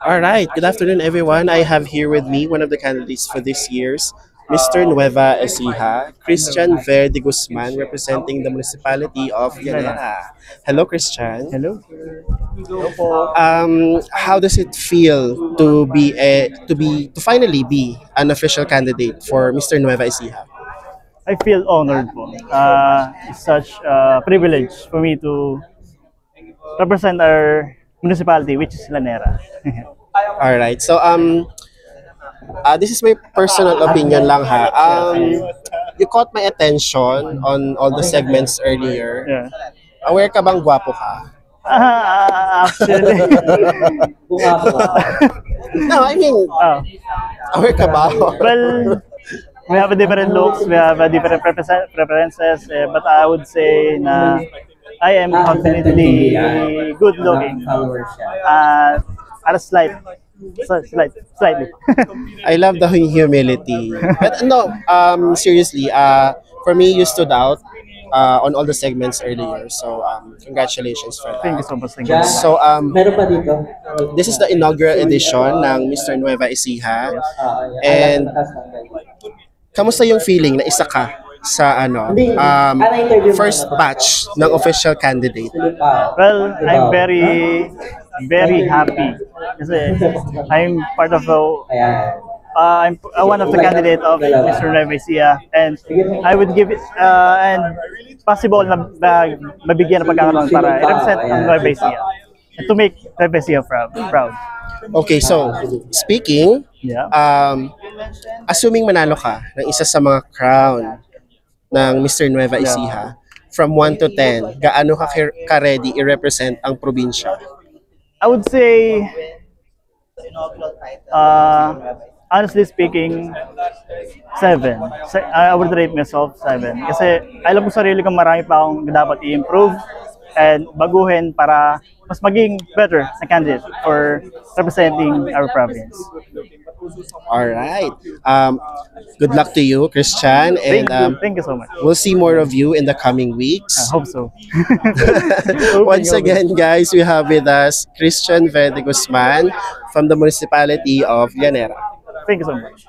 All right. Good afternoon, everyone. I have here with me one of the candidates for this year's Mr. Nueva Ecija, Christian Verde Guzman, representing the municipality of Lala. Llanera. Hello, Christian. Hello? How does it feel to to finally be an official candidate for Mr. Nueva Ecija? I feel honored po. It's such a privilege for me to represent our municipality, which is Lanera. All right. This is my personal opinion lang ha. You caught my attention on all the segments earlier. Yeah. Aware ka bang gwapo ka? Actually, No, I mean, oh, aware ka ba? well, we have a different looks, we have a different preferences, but I would say na I am confidently good looking. At a slightly. I love the humility. But no, seriously, for me, you stood out on all the segments earlier. So, congratulations for Thank you that. so much. Thank you. So, Meron pa dito? this is the inaugural edition ng Mr. Nueva Ecija. Yes. And kamusta yung feeling na isa ka sa first batch ng official candidate? Well, I'm very happy kasi I'm part of the I'm one of the candidate of Mr. Revesia, and I would give it and possible na mabigyan ng pagkakataon para i-represent ang Revesia and to make Revesia proud. Okay, so speaking, Yeah. assuming manalo ka ng isa sa mga crown ng Mr. Nueva Ecija, from 1 to 10, gaano ka ready i-represent ang probinsya? I would say honestly speaking 7. I would rate myself 7 kasi alam ko sarili kong marami pa akong dapat i-improve and baguhin para mas maging better na candidate for representing our province. All right. Good luck to you, Christian, and Thank you so much. we'll see more of you in the coming I weeks. hope so. Once again, guys, we have with us Christian Verde Guzman from the municipality of Llanera. Thank you so much.